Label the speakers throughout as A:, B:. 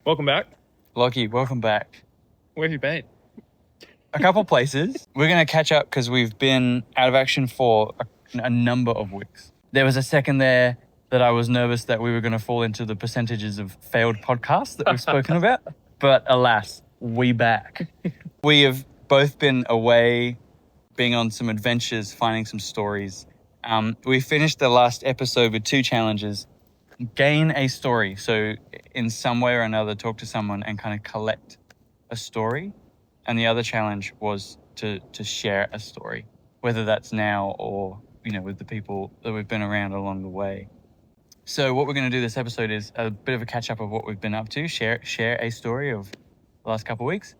A: Welcome back.
B: Lockie, welcome back.
A: Where have you been?
B: A couple places. We're going to catch up because we've been out of action for a number of weeks. There was a second there that I was nervous that we were going to fall into the percentages of failed podcasts that we've spoken about. But alas, we back. We have both been away, being on some adventures, finding some stories. We finished the last episode with 2 challenges. Gain a story. So in some way or another, talk to someone and kind of collect a story. And the other challenge was to share a story, whether that's now or, with the people that we've been around along the way. So what we're going to do this episode is a bit of a catch up of what we've been up to, share a story of the last couple of weeks.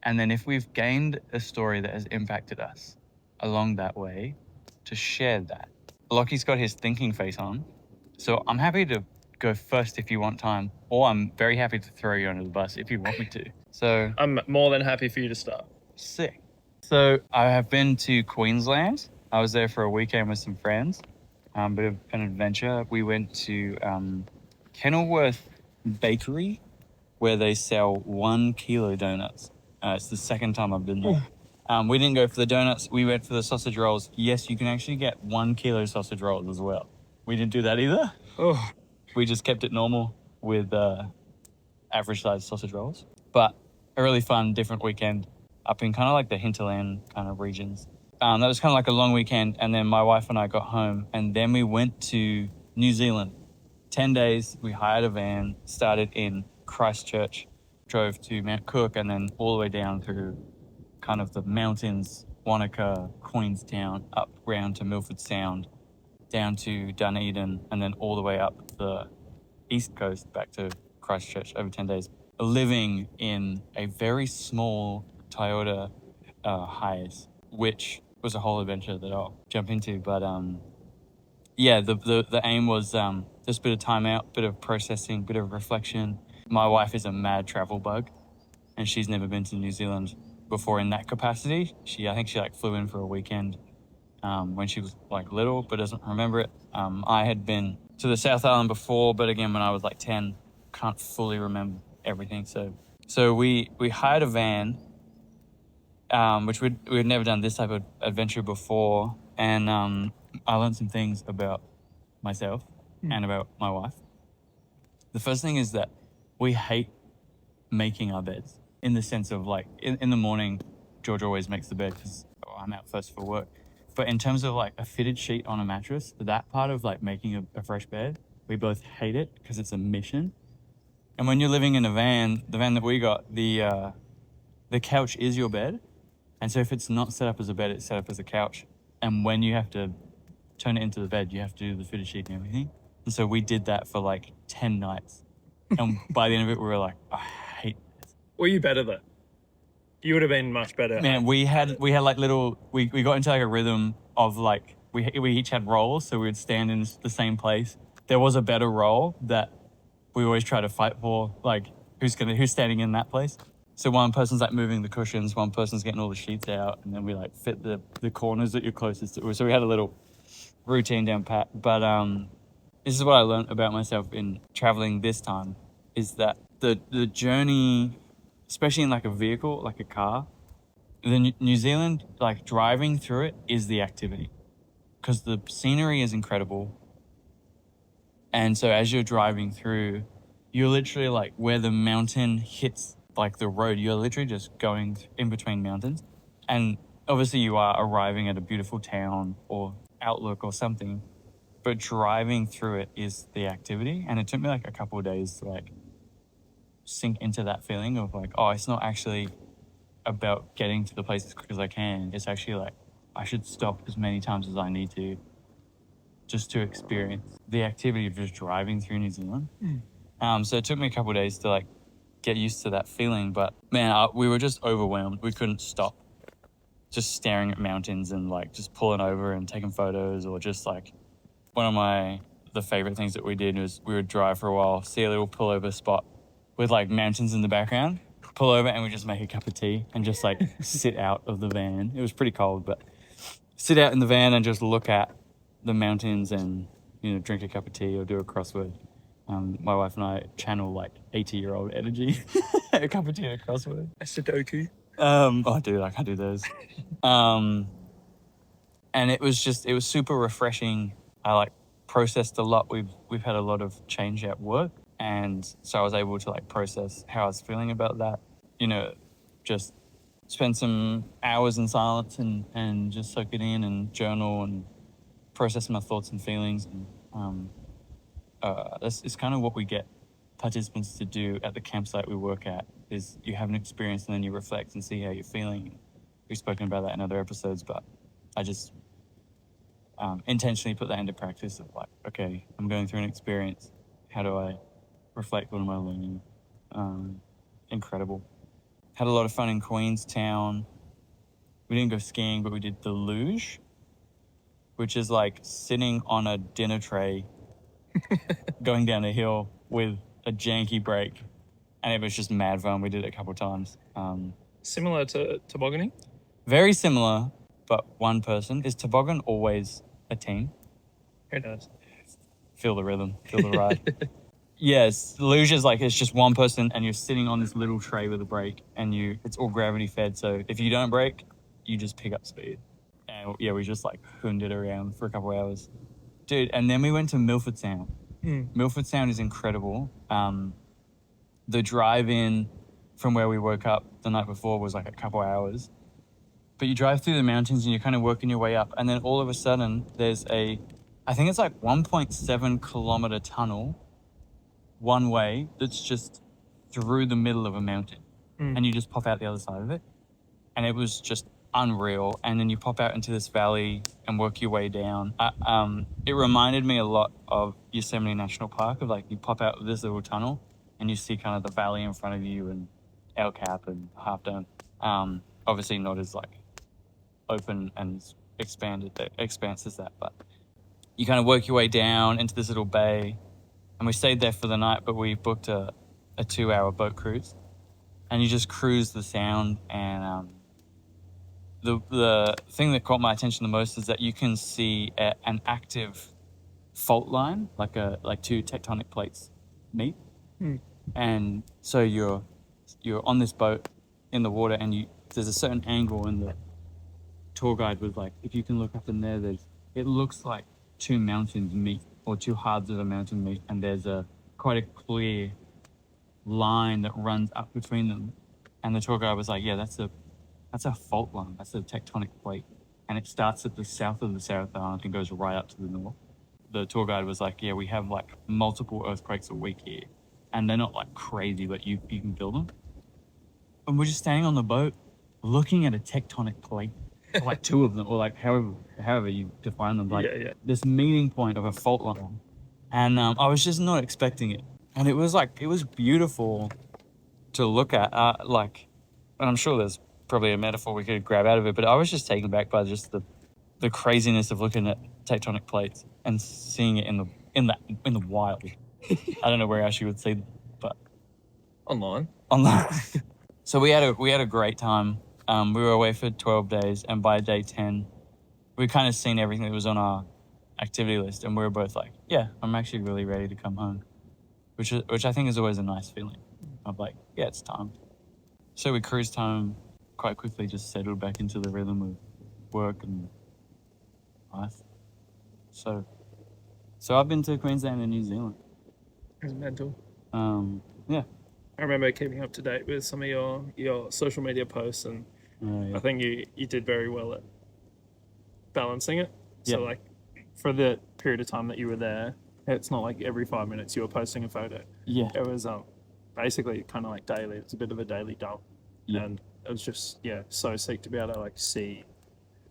B: And then if we've gained a story that has impacted us along that way, to share that. Lockie's got his thinking face on. So I'm happy to go first if you want time, or I'm very happy to throw you under the bus if you want me to. So
A: I'm more than happy for you to start.
B: sick. So I have been to Queensland. I was there for a weekend with some friends. Bit of an adventure. We went to Kenilworth Bakery, where they sell 1 kilo donuts. It's the second time I've been there. We didn't go for the donuts. We went for the sausage rolls. Yes, you can actually get 1 kilo sausage rolls as well. We didn't do that either.
A: Oh,
B: We just kept it normal with average size sausage rolls. But a really fun, different weekend up in kind of like the hinterland kind of regions. That was kind of like a long weekend. And then my wife and I got home and then we went to New Zealand. 10 days, we hired a van, started in Christchurch, drove to Mount Cook and then all the way down through kind of the mountains, Wanaka, Queenstown, up round to Milford Sound, down to Dunedin, and then all the way up the east coast back to Christchurch over 10 days, living in a very small Toyota Hiace, which was a whole adventure that I'll jump into. But the aim was just a bit of time out, bit of processing, bit of reflection. My wife is a mad travel bug, and she's never been to New Zealand before in that capacity. I think she flew in for a weekend when she was little, but doesn't remember it. I had been to the South Island before, but again, when I was 10, can't fully remember everything. So we hired a van, which we'd never done this type of adventure before. And I learned some things about myself and about my wife. The first thing is that we hate making our beds in the sense of in the morning, George always makes the bed because I'm out first for work. But in terms of a fitted sheet on a mattress, that part of making a fresh bed, we both hate it because it's a mission. And when you're living in a van, the van that we got, the couch is your bed. And so if it's not set up as a bed, it's set up as a couch. And when you have to turn it into the bed, you have to do the fitted sheet and everything. And so we did that for 10 nights. And by the end of it, we were I hate this.
A: were you better though? You would have been much better.
B: Man, we got into a rhythm of we each had roles, so we would stand in the same place. There was a better role that we always try to fight for, who's standing in that place. So one person's moving the cushions, one person's getting all the sheets out, and then we fit the corners that you're closest to. So we had a little routine down pat. But this is what I learned about myself in traveling this time, is that the journey, especially in a vehicle, like a car, the New Zealand, driving through it is the activity, because the scenery is incredible. And so as you're driving through, you're literally where the mountain hits the road, you're literally just going in between mountains. And obviously you are arriving at a beautiful town or outlook or something, but driving through it is the activity. And it took me a couple of days to sink into that feeling of it's not actually about getting to the place as quick as I can. It's actually I should stop as many times as I need to just to experience the activity of just driving through New Zealand. So it took me a couple of days to get used to that feeling, but man, we were just overwhelmed. We couldn't stop just staring at mountains and just pulling over and taking photos, or just one of the favorite things that we did was we would drive for a while, see a little pullover spot with mountains in the background, pull over and we just make a cup of tea and just sit out of the van. It was pretty cold, but sit out in the van and just look at the mountains and drink a cup of tea or do a crossword. My wife and I channel like 80-year-old energy. A cappuccino crossword.
A: A Sudoku.
B: Oh, dude, I can't do those. And it was super refreshing. I like processed a lot. We've had a lot of change at work, and so I was able to like process how I was feeling about that. You know, just spend some hours in silence and just soak it in and journal and process my thoughts and feelings. And that's it's kind of what we get participants to do at the campsite we work at. Is you have an experience and then you reflect and see how you're feeling. We've spoken about that in other episodes, but I just intentionally put that into practice of like, okay, I'm going through an experience. How do I reflect? What am I learning? Incredible. Had a lot of fun in Queenstown. We didn't go skiing, but we did the luge, which is like sitting on a dinner tray, going down a hill with a janky brake. And it was just mad fun. We did it a couple of times.
A: Similar to tobogganing?
B: Very similar, but one person. Is toboggan always a team?
A: Who knows?
B: Feel the rhythm, feel the ride. Yes, luge is like it's just one person and you're sitting on this little tray with a brake and it's all gravity fed. So if you don't brake, you just pick up speed. And yeah, we just like hooned it around for a couple of hours. Dude, and then we went to Milford Sound. Milford Sound is incredible. The drive in from where we woke up the night before was like a couple hours. But you drive through the mountains and you're kind of working your way up. And then all of a sudden there's I think it's like 1.7 kilometer tunnel one way that's just through the middle of a mountain. And you just pop out the other side of it. And it was just unreal. And then you pop out into this valley and work your way down. It reminded me a lot of Yosemite National Park of like you pop out of this little tunnel and you see kind of the valley in front of you and El Cap and Half Dome. Obviously not as like open and expanse as that, but you kind of work your way down into this little bay. And we stayed there for the night, but we booked a 2-hour boat cruise. And you just cruise the sound. And the thing that caught my attention the most is that you can see an active fault line, like two tectonic plates meet. And so you're on this boat in the water, and there's a certain angle, and the tour guide was like, if you can look up in there, it looks like two mountains meet, or two halves of a mountain meet, and there's quite a clear line that runs up between them. And the tour guide was like, yeah, that's a fault line, that's a tectonic plate, and it starts at the south of the South Island and goes right up to the north. The tour guide was like, yeah, we have like multiple earthquakes a week here, and they're not like crazy, but you can feel them. And we're just standing on the boat looking at a tectonic plate, like two of them, or like however you define them, like this meeting point of a fault line. And I was just not expecting it. And it was beautiful to look at. And I'm sure there's probably a metaphor we could grab out of it, but I was just taken back by just the craziness of looking at tectonic plates and seeing it in the wild. I don't know where else you would see them, but
A: Online.
B: So we had a great time. We were away for 12 days, and by day 10, we kind of seen everything that was on our activity list, and we were both like, yeah, I'm actually really ready to come home, which I think is always a nice feeling of like, yeah, it's time. So we cruised home quite quickly, just settled back into the rhythm of work and life. So I've been to Queensland and New Zealand.
A: It's mental.
B: Yeah.
A: I remember keeping up to date with some of your social media posts, and I think you did very well at balancing it. So like for the period of time that you were there, it's not like every 5 minutes you were posting a photo. Yeah. It was basically kind of like daily. It's a bit of a daily dump. Yeah. And it was just so sick to be able to like see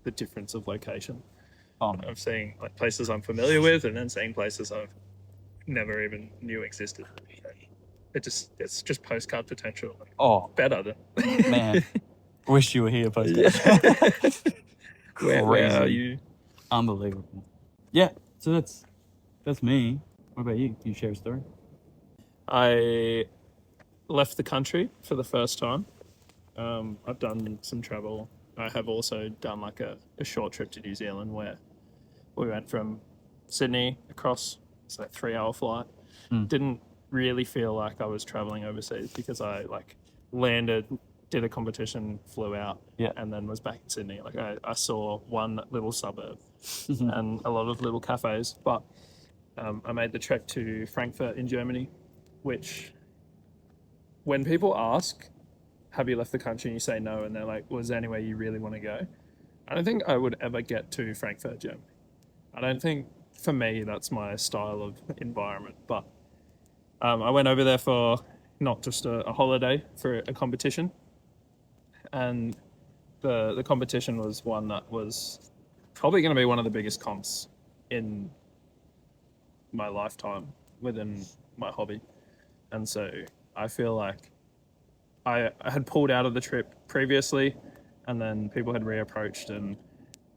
A: the difference of location. Of seeing like places I'm familiar with, and then seeing places I've never even knew existed. It's just postcard potential. Better than
B: man. Wish you were here, postcard.
A: Where are you?
B: Unbelievable. Yeah, so that's me. What about you? Can you share a story?
A: I left the country for the first time. I've done some travel. I have also done like a short trip to New Zealand where we went from Sydney across, it's a 3-hour flight, didn't really feel like I was traveling overseas because I like landed, did a competition, flew out, and then was back in Sydney. Like I saw one little suburb and a lot of little cafes, but I made the trek to Frankfurt in Germany, which when people ask, have you left the country, and you say no, and they're like, was there anywhere you really want to go? I don't think I would ever get to Frankfurt, Germany. I don't think, for me, that's my style of environment. But I went over there for not just a holiday, for a competition. And the competition was one that was probably going to be one of the biggest comps in my lifetime within my hobby. And so I feel like I had pulled out of the trip previously, and then people had reapproached, and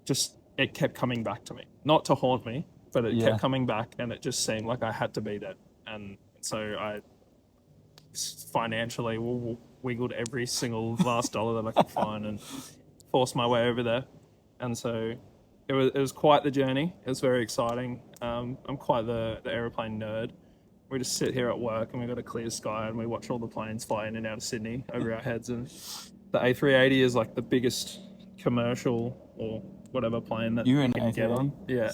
A: just it kept coming back to me. Not to haunt me, but it kept coming back, and it just seemed like I had to be there. And so I financially wiggled every single last dollar that I could find and forced my way over there. And so it was quite the journey. It was very exciting. I'm quite the aeroplane nerd. We just sit here at work and we've got a clear sky and we watch all the planes fly in and out of Sydney over our heads. And the A380 is like the biggest commercial or whatever plane that you can get on. Yeah.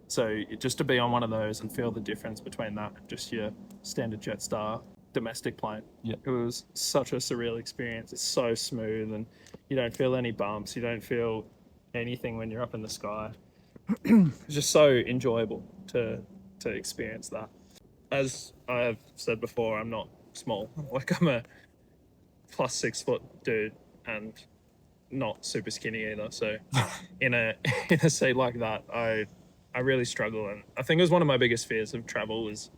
A: So just to be on one of those and feel the difference between that and just your standard Jetstar domestic plane. Yeah. It was such a surreal experience. It's so smooth and you don't feel any bumps. You don't feel anything when you're up in the sky. It's just so enjoyable to experience that. As I have said before, I'm not small. Like I'm a plus 6 foot dude and not super skinny either. So in a seat like that, I really struggle. And I think it was one of my biggest fears of travel was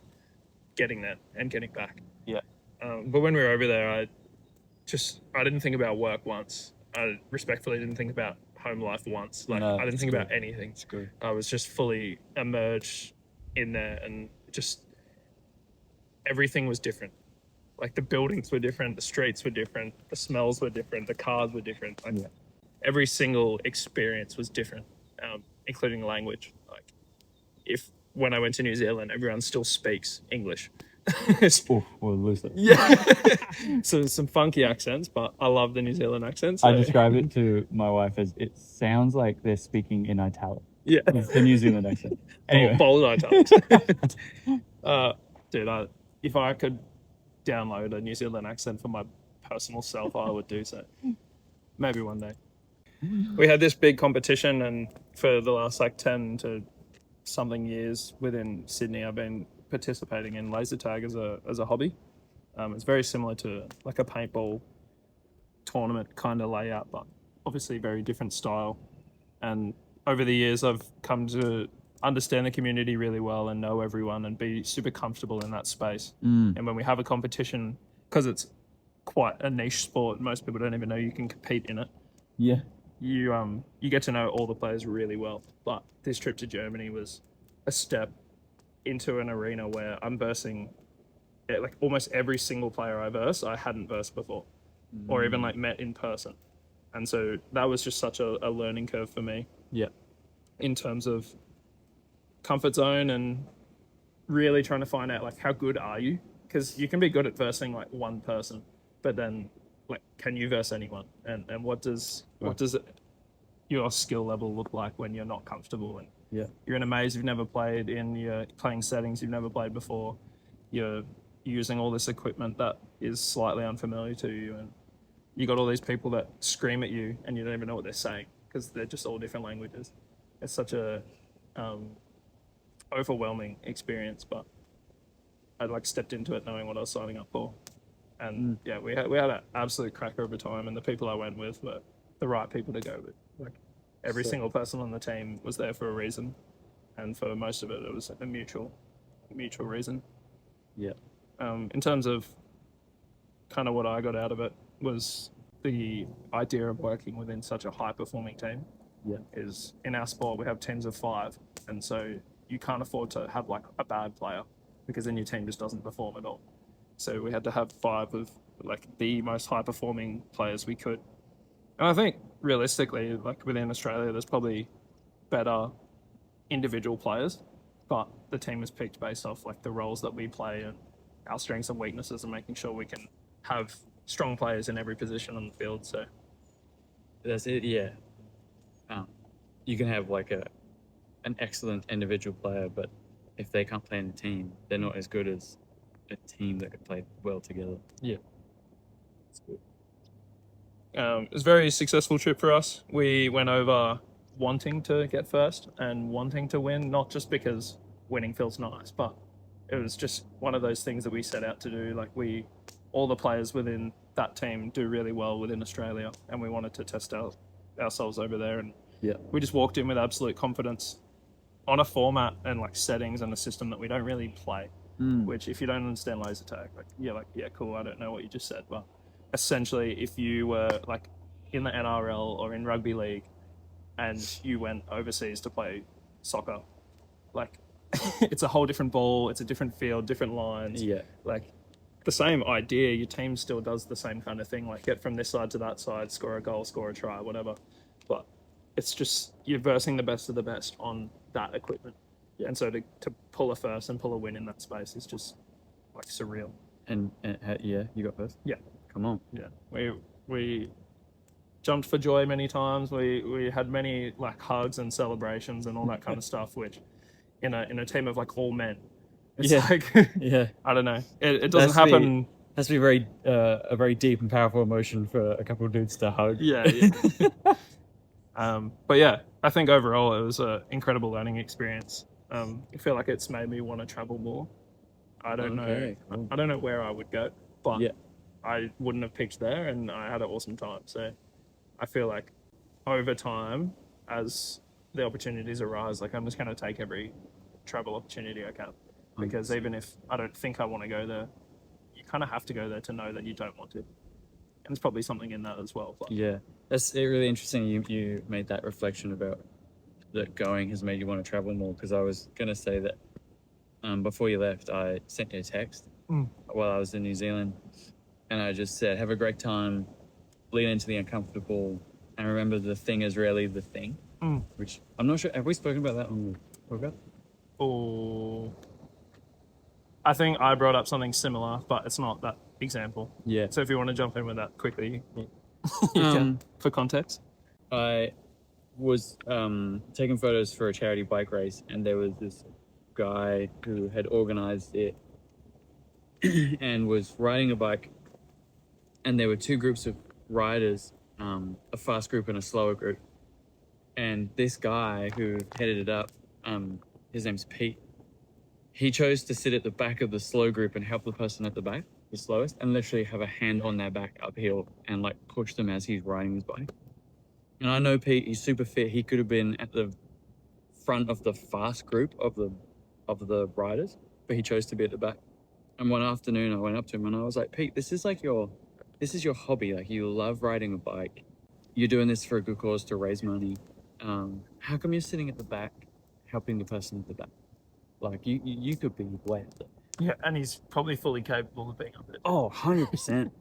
A: getting there and getting back. Yeah. But when we were over there, I didn't think about work once. I respectfully didn't think about home life once. Like I didn't think about anything. It's good. I was just fully immersed in there, and just everything was different. Like the buildings were different, the streets were different, the smells were different, the cars were different. Like every single experience was different, including language. Like when I went to New Zealand, everyone still speaks English.
B: We'll lose it.
A: Yeah. So some funky accents, but I love the New Zealand accent. So.
B: I describe it to my wife as it sounds like they're speaking in italic.
A: Yeah.
B: It's the New Zealand accent. Anyway.
A: Bold italics. Dude, if I could download a New Zealand accent for my personal self, I would do so. Maybe one day. We had this big competition, and for the last 10 to something years within Sydney, I've been participating in laser tag as a hobby. It's very similar to like a paintball tournament kind of layout, but obviously very different style. And over the years, I've come to understand the community really well and know everyone and be super comfortable in that space. And when we have a competition, because it's quite a niche sport, most people don't even know you can compete in it. Yeah. You get to know all the players really well. But this trip to Germany was a step into an arena where I'm versing like almost every single player I verse, I hadn't versed before or even like met in person. And so that was just such a learning curve for me. Yeah. In terms of comfort zone and really trying to find out like how good are you? Because you can be good at versing like one person, but then like can you verse anyone? And what does your skill level look like when you're not comfortable and you're in a maze you've never played in, you're playing settings you've never played before, you're using all this equipment that is slightly unfamiliar to you, and you got all these people that scream at you and you don't even know what they're saying because they're just all different languages. It's such a overwhelming experience, but I like stepped into it knowing what I was signing up for. And we had an absolute cracker of a time, and the people I went with were the right people to go with. Like every single person on the team was there for a reason, and for most of it, it was a mutual reason. Yeah. In terms of kind of what I got out of it was the idea of working within such a high-performing team. Yeah. Is in our sport we have teams of 5, and so you can't afford to have like a bad player because then your team just doesn't perform at all. So we had to have 5 of like the most high-performing players we could. And I think realistically, like within Australia, there's probably better individual players, but the team was picked based off like the roles that we play and our strengths and weaknesses, and making sure we can have strong players in every position on the field. So
B: That's it. Yeah. You can have like an excellent individual player, but if they can't play in a team, they're not as good as a team that could play well together.
A: yeah.
B: That's good.
A: It was a very successful trip for us. We went over wanting to get first and wanting to win, not just because winning feels nice, but it was just one of those things that we set out to do. Like all the players within that team do really well within Australia, and we wanted to test ourselves over there. And we just walked in with absolute confidence on a format and like settings and a system that we don't really play. Which, if you don't understand laser tag, like you're like, yeah, cool, I don't know what you just said, but essentially, if you were like in the NRL or in rugby league and you went overseas to play soccer, like it's a whole different ball, it's a different field, different lines.
B: Yeah.
A: Like the same idea, your team still does the same kind of thing, like get from this side to that side, score a goal, score a try, whatever. But it's just you're versing the best of the best on that equipment. Yeah. And so to pull a first and pull a win in that space is just like surreal.
B: And you got first?
A: Yeah.
B: Come on.
A: Yeah. We jumped for joy many times. We had many like hugs and celebrations and all that kind of stuff, which in a team of like all men, it's like I don't know. It doesn't happen.
B: Has to be very a very deep and powerful emotion for a couple of dudes to hug.
A: Yeah. But yeah, I think overall it was an incredible learning experience. I feel like it's made me want to travel more. I don't know. I don't know where I would go, but I wouldn't have picked there, and I had an awesome time. So I feel like over time, as the opportunities arise, like I'm just going to take every travel opportunity I can, because even if I don't think I want to go there, you kind of have to go there to know that you don't want to. And there's probably something in that as well. But
B: yeah, that's really interesting. You made that reflection about that going has made you want to travel more, because I was going to say that before you left, I sent you a text while I was in New Zealand, and I just said, have a great time, lean into the uncomfortable, and remember the thing is really the thing, which I'm not sure, have we spoken about that on the podcast?
A: Oh, I think I brought up something similar, but it's not that example.
B: Yeah.
A: So if you want to jump in with that quickly, you can, for context.
B: I was taking photos for a charity bike race, and there was this guy who had organized it and was riding a bike, and there were two groups of riders, a fast group and a slower group, and this guy who headed it up, his name's Pete, he chose to sit at the back of the slow group and help the person at the back, the slowest, and literally have a hand on their back uphill and like push them as he's riding his bike. And I know Pete, he's super fit. He could have been at the front of the fast group of the riders, but he chose to be at the back. And one afternoon I went up to him and I was like, Pete, this is your hobby. Like, you love riding a bike. You're doing this for a good cause to raise money. How come you're sitting at the back helping the person at the back? Like, you could be way up there.
A: Yeah, and he's probably fully capable of being up there.
B: Oh, 100%.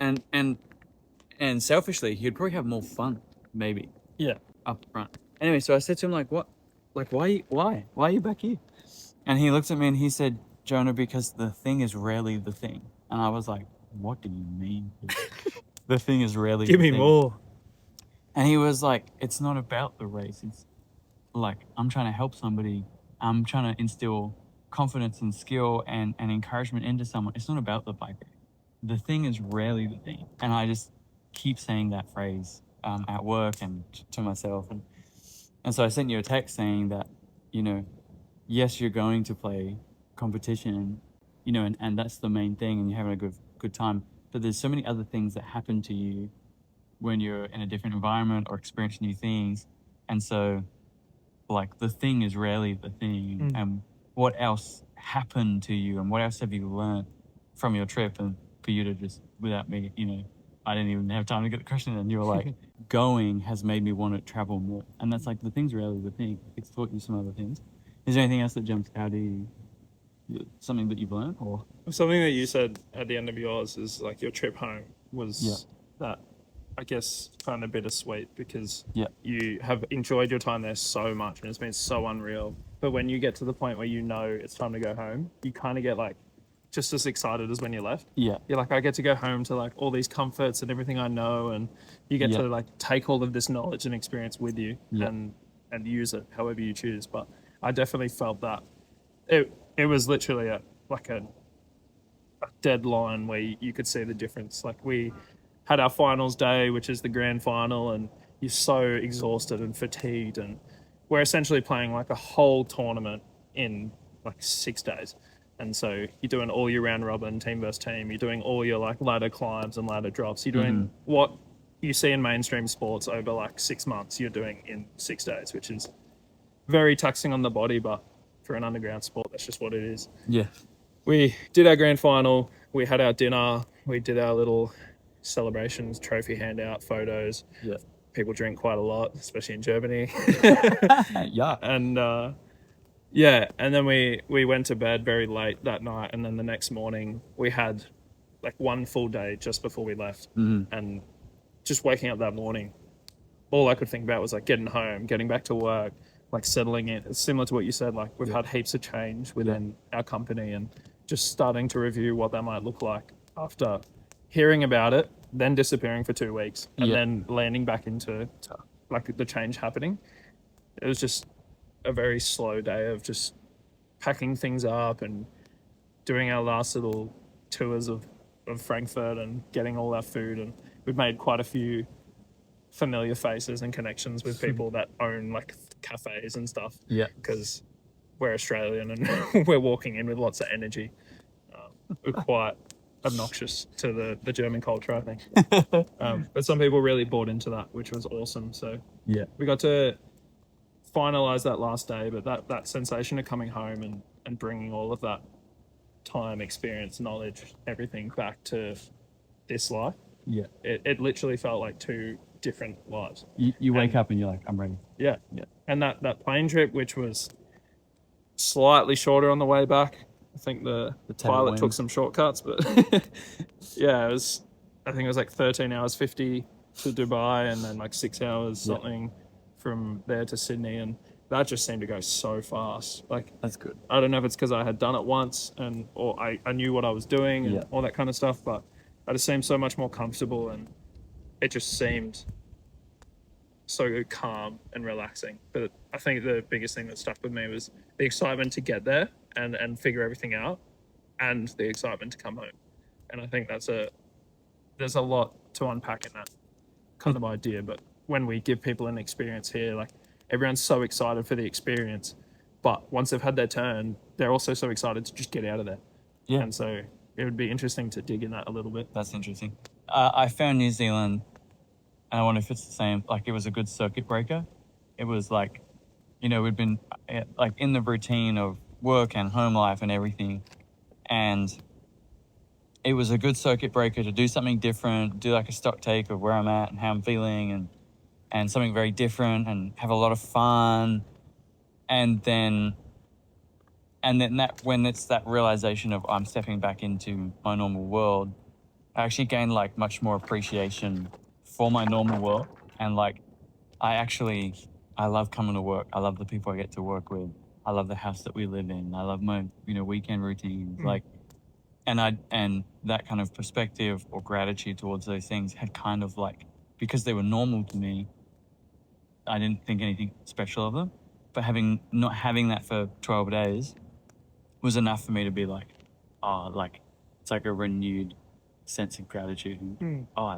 B: And selfishly, he'd probably have more fun, maybe.
A: Yeah.
B: Up front. Anyway, so I said to him, like, what? Like, why are you back here? And he looked at me and he said, Jonah, because the thing is rarely the thing. And I was like, what do you mean? The thing is rarely the thing.
A: Give me more.
B: And he was like, it's not about the race. It's like, I'm trying to help somebody. I'm trying to instill confidence and skill and encouragement into someone. It's not about the bike. The thing is rarely the thing. And I just keep saying that phrase at work and to myself. And so I sent you a text saying that, yes, you're going to play competition, and that's the main thing, and you're having a good time. But there's so many other things that happen to you when you're in a different environment or experience new things. And so, like, the thing is rarely the thing. And what else happened to you, and what else have you learned from your trip? And for you to just, without me, I didn't even have time to get the question in, and you were like, going has made me want to travel more. And that's like, the thing's rarely the thing. It's taught you some other things. Is there anything else that jumps out at you? Something that you've learned? Or
A: something that you said at the end of yours is like your trip home was that, I guess, kind of bittersweet, because you have enjoyed your time there so much and it's been so unreal. but when you get to the point where you know it's time to go home, you kind of get like just as excited as when you left.
B: Yeah.
A: You're like, I get to go home to like all these comforts and everything I know, and you get
B: Yeah.
A: to like take all of this knowledge and experience with you
B: Yeah.
A: and use it however you choose. But I definitely felt that it was literally like a deadline where you could see the difference. Like we had our finals day, which is the grand final, and you're so exhausted and fatigued, and we're essentially playing like a whole tournament in like 6 days. And so you're doing all your round robin, team versus team. You're doing all your like ladder climbs and ladder drops. You're doing what you see in mainstream sports over like 6 months. You're doing in 6 days, which is very taxing on the body. But for an underground sport, that's just what it is.
B: Yeah.
A: We did our grand final. We had our dinner. We did our little celebrations, trophy handout, photos.
B: Yeah.
A: People drink quite a lot, especially in Germany.
B: Yeah.
A: And yeah, and then we went to bed very late that night, and then the next morning we had like one full day just before we left, and just waking up that morning, all I could think about was like getting home, getting back to work, like settling in. It's similar to what you said. Like we've had heaps of change within our company, and just starting to review what that might look like after hearing about it, then disappearing for 2 weeks, and then landing back into like the change happening. It was just a very slow day of just packing things up and doing our last little tours of Frankfurt and getting all our food. And we've made quite a few familiar faces and connections with people that own like cafes and stuff. Yeah. Because we're Australian and we're walking in with lots of energy. We're quite obnoxious to the German culture, I think. But some people really bought into that, which was awesome. So yeah, we got to finalize that last day, but that sensation of coming home and bringing all of that time, experience, knowledge, everything back to this life. Yeah. It literally felt like two different lives.
B: You wake up and you're like, I'm ready.
A: Yeah. Yeah. And that plane trip, which was slightly shorter on the way back. I think the pilot took some shortcuts, but yeah, I think it was like 13 hours 50 to Dubai, and then like 6 hours something from there to Sydney, and that just seemed to go so fast. Like
B: that's good.
A: I don't know if it's because I had done it once or I knew what I was doing and all that kind of stuff, but I just seemed so much more comfortable, and it just seemed so calm and relaxing. But I think the biggest thing that stuck with me was the excitement to get there and figure everything out, and the excitement to come home. And I think there's a lot to unpack in that kind of idea. But when we give people an experience here, like everyone's so excited for the experience, but once they've had their turn, they're also so excited to just get out of there. Yeah. And so it would be interesting to dig in that a little bit.
B: That's interesting. I found New Zealand, and I wonder if it's the same, like it was a good circuit breaker. It was like, we'd been like in the routine of work and home life and everything. And it was a good circuit breaker to do something different, do like a stock take of where I'm at and how I'm feeling, and something very different, and have a lot of fun. And then that when it's that realization of I'm stepping back into my normal world, I actually gained like much more appreciation for my normal world. And like, I love coming to work. I love the people I get to work with. I love the house that we live in. I love my, weekend routines. Like, and that kind of perspective or gratitude towards those things had kind of like, because they were normal to me, I didn't think anything special of them. But not having that for 12 days was enough for me to be like, it's like a renewed sense of gratitude. And, I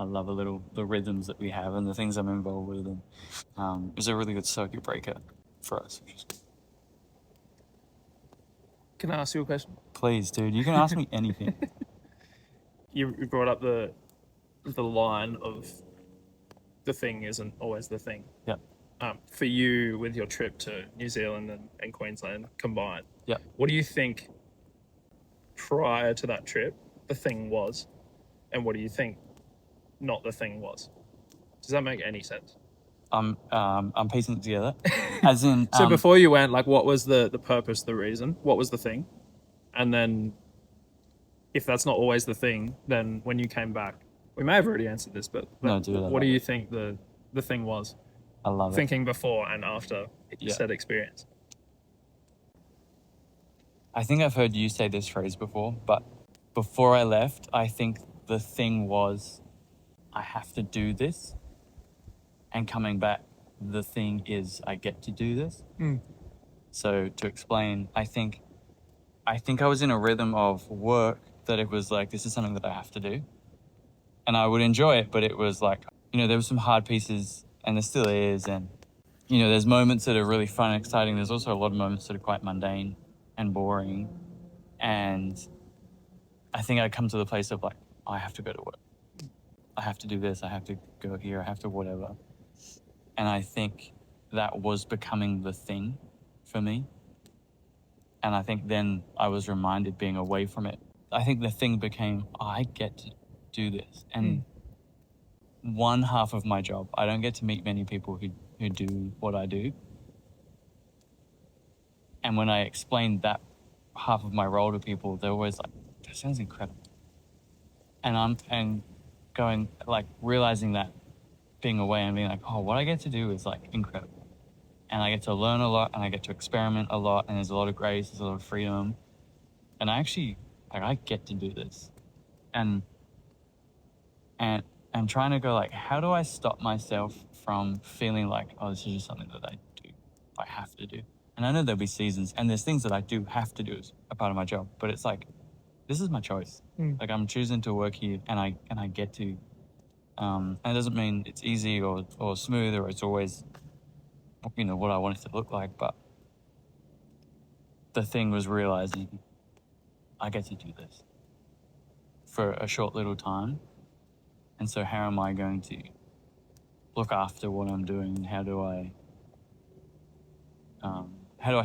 B: love the rhythms that we have and the things I'm involved with. And it was a really good circuit breaker for us.
A: Can I ask you a question?
B: Please, dude. You can ask me anything.
A: You brought up the line of the thing isn't always the thing.
B: Yeah.
A: For you, with your trip to New Zealand and Queensland combined, what do you think prior to that trip the thing was, and what do you think not the thing was? Does that make any sense?
B: I'm piecing it together. As in,
A: so before you went, like, what was the purpose, the reason? What was the thing? And then, if that's not always the thing, then when you came back, we may have already answered this, but
B: no,
A: what do you think the thing was?
B: I love
A: Thinking before and after said experience.
B: I think I've heard you say this phrase before, but before I left, I think the thing was, I have to do this. And coming back, the thing is, I get to do this. So to explain, I think I was in a rhythm of work that it was like, this is something that I have to do. And I would enjoy it, but it was like, there were some hard pieces, and there still is. And, there's moments that are really fun and exciting. There's also a lot of moments that are quite mundane and boring. And I think I come to the place of like, I have to go to work. I have to do this. I have to go here. I have to whatever. And I think that was becoming the thing for me. And I think then I was reminded, being away from it, I think the thing became, I get to do this. And one half of my job, I don't get to meet many people who do what I do. And when I explained that half of my role to people, they're always like, that sounds incredible. And going, like, realizing that, being away and being like, oh, what I get to do is like incredible. And I get to learn a lot, and I get to experiment a lot, and there's a lot of grace, there's a lot of freedom. And I actually, like, I get to do this. And I'm trying to go, like, how do I stop myself from feeling like, oh, this is just something that I do, I have to do. And I know there'll be seasons, and there's things that I do have to do as a part of my job, but it's like, this is my choice. Like, I'm choosing to work here, and I get to. And it doesn't mean it's easy or smooth, or it's always, what I want it to look like, but the thing was realizing I get to do this for a short little time. And so how am I going to look after what I'm doing? How do I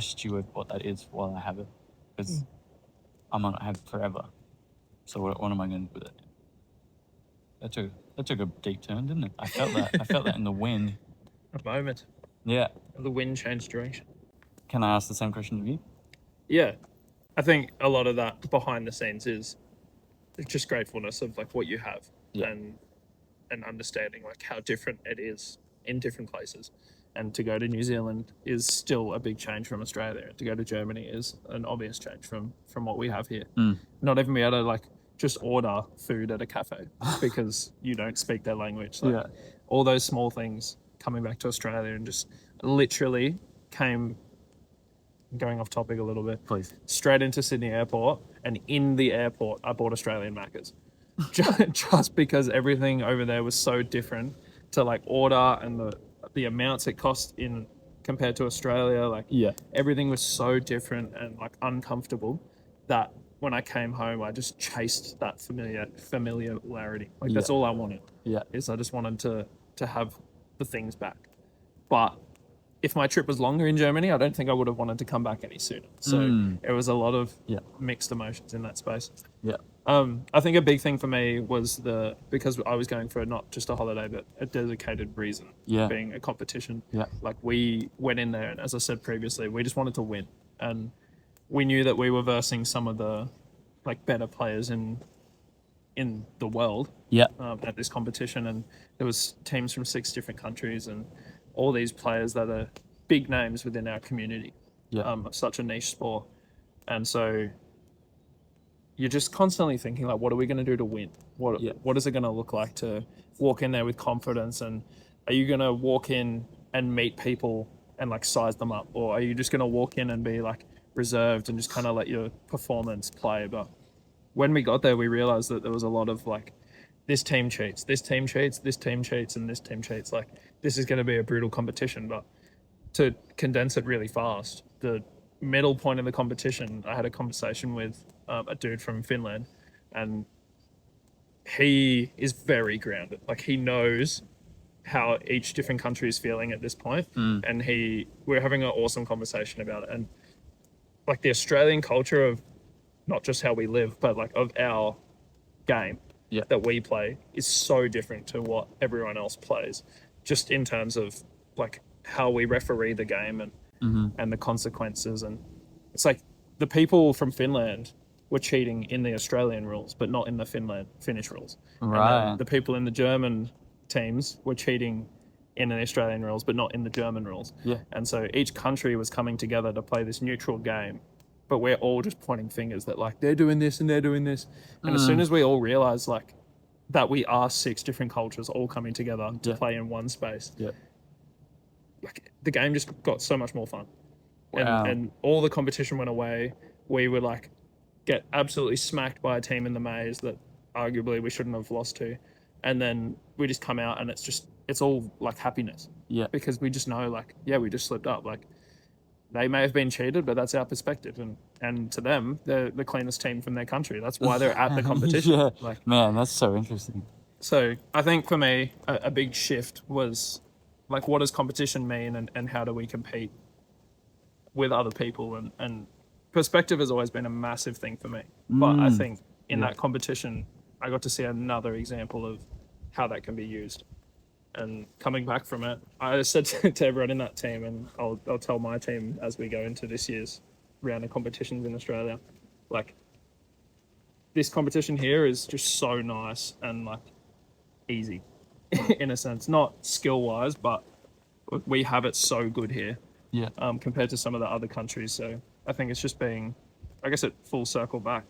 B: steward what that is while I have it? Because I might not have it forever. So what am I going to do with it? That took a deep turn, didn't it? I felt that. I felt that in the wind.
A: A moment.
B: Yeah.
A: The wind changed direction.
B: Can I ask the same question of you?
A: Yeah. I think a lot of that behind the scenes is just gratefulness of like what you have and understanding like how different it is in different places. And to go to New Zealand is still a big change from Australia. To go to Germany is an obvious change from what we have here. Not even be able to like just order food at a cafe because you don't speak their language. Like, all those small things coming back to Australia and just literally came, going off topic a little bit,
B: Please.
A: Straight into Sydney Airport, and in the airport I bought Australian Maccas. just because everything over there was so different to like order, and the amounts it cost in compared to Australia, like everything was so different and like uncomfortable that when I came home I just chased that familiarity. Like that's all I wanted. Is I just wanted to have the things back. But if my trip was longer in Germany, I don't think I would have wanted to come back any sooner. So it was a lot of mixed emotions in that space. I think a big thing for me was because I was going for not just a holiday, but a dedicated reason, being a competition. Like we went in there, and as I said previously, we just wanted to win. And we knew that we were versing some of the like better players in the world at this competition. And there was teams from 6 different countries and all these players that are big names within our community, of such a niche sport. And so you're just constantly thinking like, what are we going to do to win? What is it going to look like to walk in there with confidence? And are you going to walk in and meet people and like size them up? Or are you just going to walk in and be like reserved and just kind of let your performance play? But when we got there, we realized that there was a lot of like, this team cheats, this team cheats, this team cheats, and this team cheats. Like, this is going to be a brutal competition. But to condense it really fast, the middle point of the competition, I had a conversation with a dude from Finland, and he is very grounded. Like, he knows how each different country is feeling at this point. And we're having an awesome conversation about it. And like the Australian culture of not just how we live, but like of our game that we play is so different to what everyone else plays, just in terms of like how we referee the game and the consequences. And it's like the people from Finland were cheating in the Australian rules, but not in the Finnish rules.
B: Right.
A: And the people in the German teams were cheating in the Australian rules, but not in the German rules. And so each country was coming together to play this neutral game, but we're all just pointing fingers that like they're doing this and they're doing this. And as soon as we all realize like that we are 6 different cultures all coming together to play in one space, like the game just got so much more fun.
B: Wow.
A: And all the competition went away. We would like get absolutely smacked by a team in the maze that arguably we shouldn't have lost to, and then we just come out and it's all like happiness.
B: Yeah.
A: Because we just know like, yeah, we just slipped up. Like they may have been cheated, but that's our perspective, and to them, they're the cleanest team from their country. That's why they're at the competition.
B: Yeah.
A: Like,
B: man, that's so interesting.
A: so I think for me, a big shift was like, what does competition mean, and how do we compete with other people, and perspective has always been a massive thing for me. But I think in that competition, I got to see another example of how that can be used. And coming back from it, I said to everyone in that team, and I'll tell my team as we go into this year's round of competitions in Australia, like this competition here is just so nice and like easy in a sense, not skill wise, but we have it so good here.
B: Yeah.
A: Compared to some of the other countries. So I think it's just being, I guess it full circle back,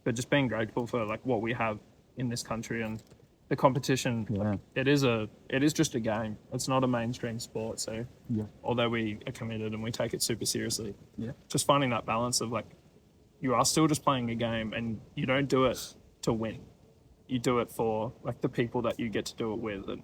A: but just being grateful for like what we have in this country and the competition. Like, it is just a game. It's not a mainstream sport. So although we are committed and we take it super seriously, just finding that balance of like, you are still just playing a game and you don't do it to win. You do it for like the people that you get to do it with and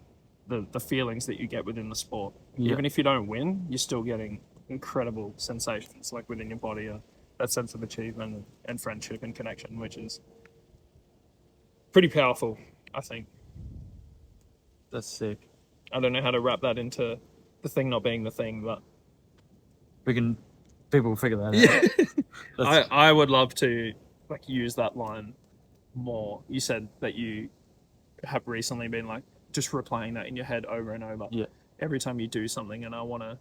A: the feelings that you get within the sport. Even if you don't win, you're still getting incredible sensations like within your body, that sense of achievement and friendship and connection, which is pretty powerful, I think.
B: That's sick.
A: I don't know how to wrap that into the thing not being the thing, but
B: people will figure that out.
A: I would love to like use that line more. You said that you have recently been like just replaying that in your head over and over every time you do something, and I want to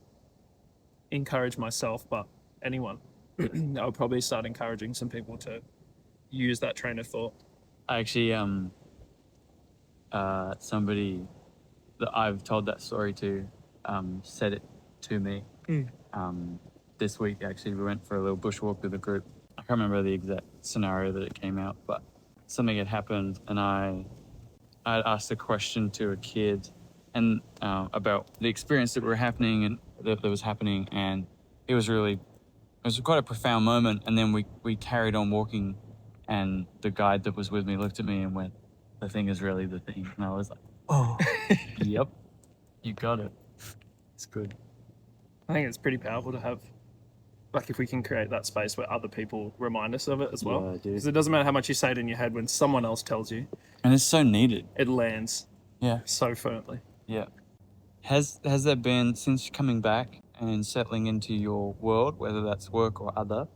A: encourage myself, but anyone. I'll probably start encouraging some people to use that train of thought.
B: I actually somebody that I've told that story to said it to me this week. Actually, we went for a little bushwalk with a group. I can't remember the exact scenario that it came out, but something had happened, and I asked a question to a kid and about the experience that was happening, and it was quite a profound moment. And then we carried on walking, and the guide that was with me looked at me and went, "The thing is really the thing." And I was like, "Oh, yep, you got it." It's good.
A: I think it's pretty powerful to have, like, if we can create that space where other people remind us of it as well. Because it doesn't matter how much you say it in your head, when someone else tells you,
B: and it's so needed.
A: It lands.
B: Yeah.
A: So firmly.
B: Yeah. Has there been, since coming back and settling into your world, whether that's work or other,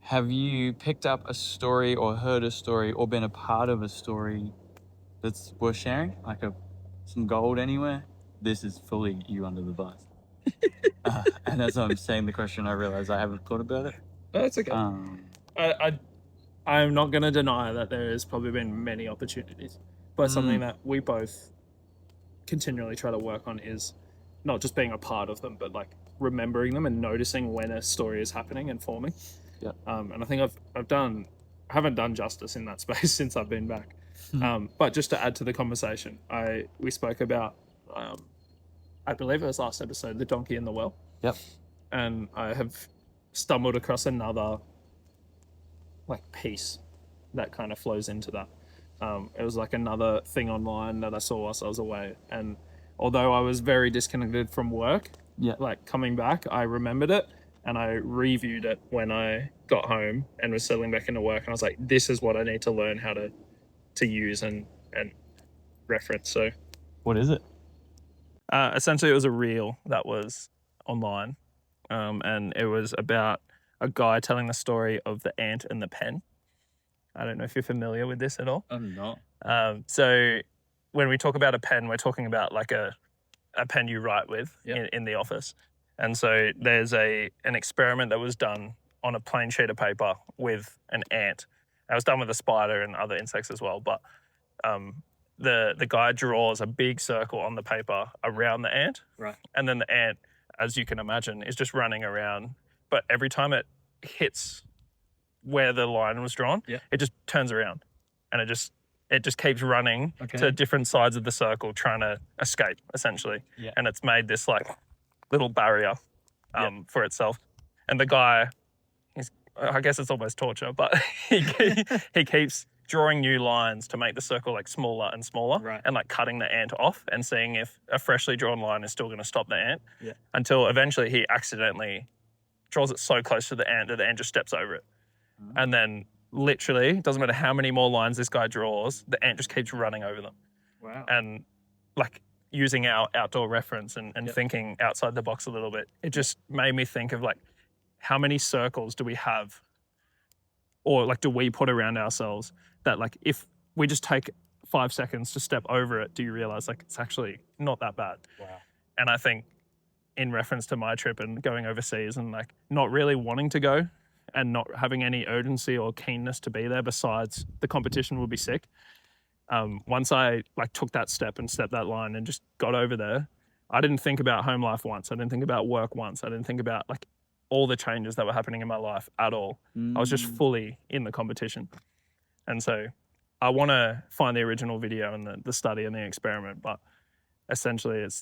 B: have you picked up a story or heard a story or been a part of a story that's worth sharing? Like some gold anywhere? This is fully you under the bus. And as I'm saying the question, I realize I haven't thought about it.
A: That's okay. I'm not going to deny that there has probably been many opportunities, but something that we both continually try to work on is not just being a part of them, but like remembering them and noticing when a story is happening and forming.
B: Yeah.
A: And I think I haven't done justice in that space since I've been back. But just to add to the conversation, we spoke about, I believe it was last episode, the donkey in the well.
B: Yep.
A: And I have stumbled across another like piece that kind of flows into that. It was like another thing online that I saw whilst I was away, and although I was very disconnected from work, like coming back, I remembered it and I reviewed it when I got home and was settling back into work, and I was like, this is what I need to learn how to use and reference. So
B: what is it?
A: Essentially it was a reel that was online, and it was about a guy telling the story of the ant and the pen. I don't know if you're familiar with this at all.
B: I'm not.
A: So when we talk about a pen, we're talking about like a pen you write with in the office. And so there's an experiment that was done on a plain sheet of paper with an ant. It was done with a spider and other insects as well. But the guy draws a big circle on the paper around the ant.
B: Right.
A: And then the ant, as you can imagine, is just running around. But every time it hits where the line was drawn, it just turns around, and it just keeps running to different sides of the circle, trying to escape, essentially.
B: Yeah.
A: And it's made this like little barrier for itself. And the guy, I guess it's almost torture, but he keeps drawing new lines to make the circle like smaller and smaller, and like cutting the ant off and seeing if a freshly drawn line is still going to stop the ant, until eventually he accidentally draws it so close to the ant that the ant just steps over it. And then literally, doesn't matter how many more lines this guy draws, the ant just keeps running over them.
B: Wow.
A: And like using our outdoor reference and thinking outside the box a little bit, it just made me think of like, how many circles do we have, or like do we put around ourselves that like if we just take 5 seconds to step over it, do you realize like it's actually not that bad?
B: Wow.
A: And I think in reference to my trip and going overseas and like not really wanting to go and not having any urgency or keenness to be there besides the competition will be sick. Once I like took that step and stepped that line and just got over there, I didn't think about home life once. I didn't think about work once. I didn't think about like all the changes that were happening in my life at all. I was just fully in the competition. And so I want to find the original video and the study and the experiment, but essentially it's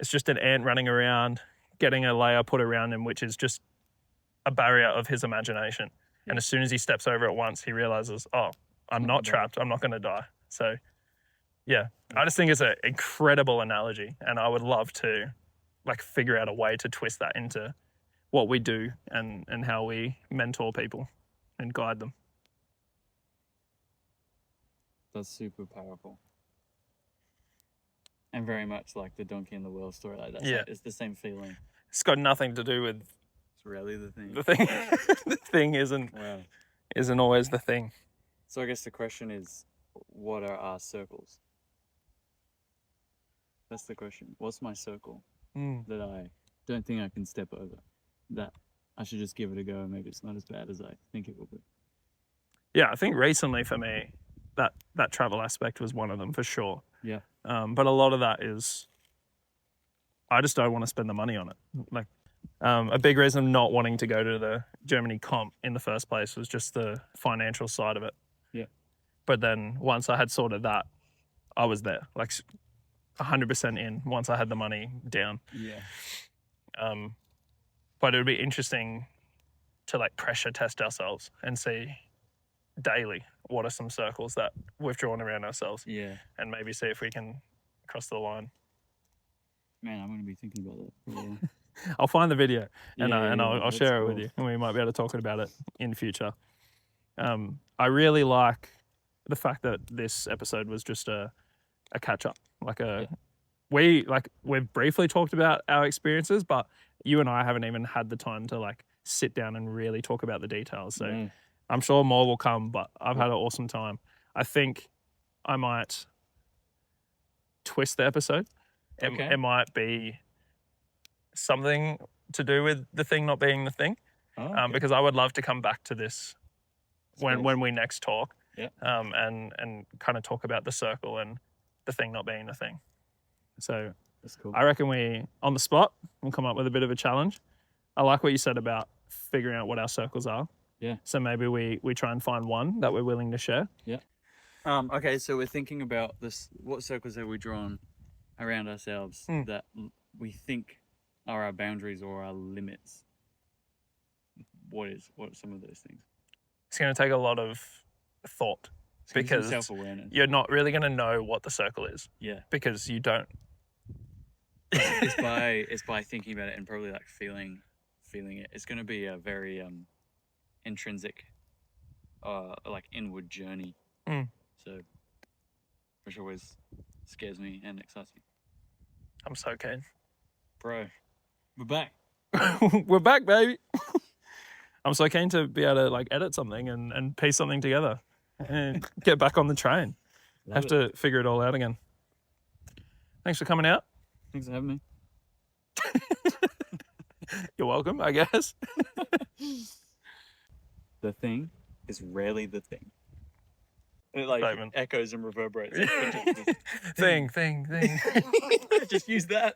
A: just an ant running around, getting a layer put around him, which is just a barrier of his imagination. And as soon as he steps over it once, he realizes, oh, I'm not trapped. I'm not going to die. So yeah, I just think it's an incredible analogy, and I would love to like figure out a way to twist that into what we do and how we mentor people and guide them.
B: That's super powerful. And very much like the donkey and the wheel story. Like that. It's the same feeling.
A: It's got nothing to do with...
B: It's really the thing.
A: The thing, the thing isn't always the thing.
B: So I guess the question is, what are our circles? That's the question. What's my circle that I don't think I can step over? That I should just give it a go, and maybe it's not as bad as I think it will be.
A: Yeah, I think recently for me, that travel aspect was one of them for sure.
B: Yeah.
A: But a lot of that is, I just don't want to spend the money on it. Like, a big reason of not wanting to go to the Germany comp in the first place was just the financial side of it.
B: Yeah.
A: But then once I had sorted that, I was there, like 100% in once I had the money down.
B: Yeah.
A: But it would be interesting to like pressure test ourselves and see daily what are some circles that we've drawn around ourselves.
B: Yeah.
A: And maybe see if we can cross the line.
B: Man, I'm going to be thinking about that. Yeah.
A: I'll find the video and I'll share it
B: cool.
A: with you, and we might be able to talk about it in future. I really like the fact that this episode was just a catch up. We've briefly talked about our experiences, but you and I haven't even had the time to like sit down and really talk about the details. So I'm sure more will come, but I've had an awesome time. I think I might twist the episode. It might be something to do with the thing not being the thing, because I would love to come back to this when we next talk, and kind of talk about the circle and the thing not being the thing. So
B: that's cool.
A: I reckon we, on the spot, we'll come up with a bit of a challenge. I like what you said about figuring out what our circles are.
B: Yeah.
A: So maybe we try and find one that we're willing to share.
B: Yeah. Okay, so we're thinking about this. What circles have we drawn around ourselves that we think are our boundaries or our limits? What are some of those things?
A: It's going to take a lot of thought, because
B: self-awareness.
A: You're not really going to know what the circle is.
B: Yeah.
A: Because you don't.
B: It's by thinking about it and probably like feeling it. It's going to be a very intrinsic, like inward journey. So, which always scares me and excites me.
A: I'm so keen.
B: Bro, we're back.
A: We're back, baby. I'm so keen to be able to like edit something and piece something together and get back on the train. Have to figure it all out again. Thanks for coming out.
B: Thanks for having me.
A: You're welcome, I guess.
B: The thing is rarely the thing. It like
A: Statement.
B: Echoes and reverberates.
A: Thing.
B: Just use that.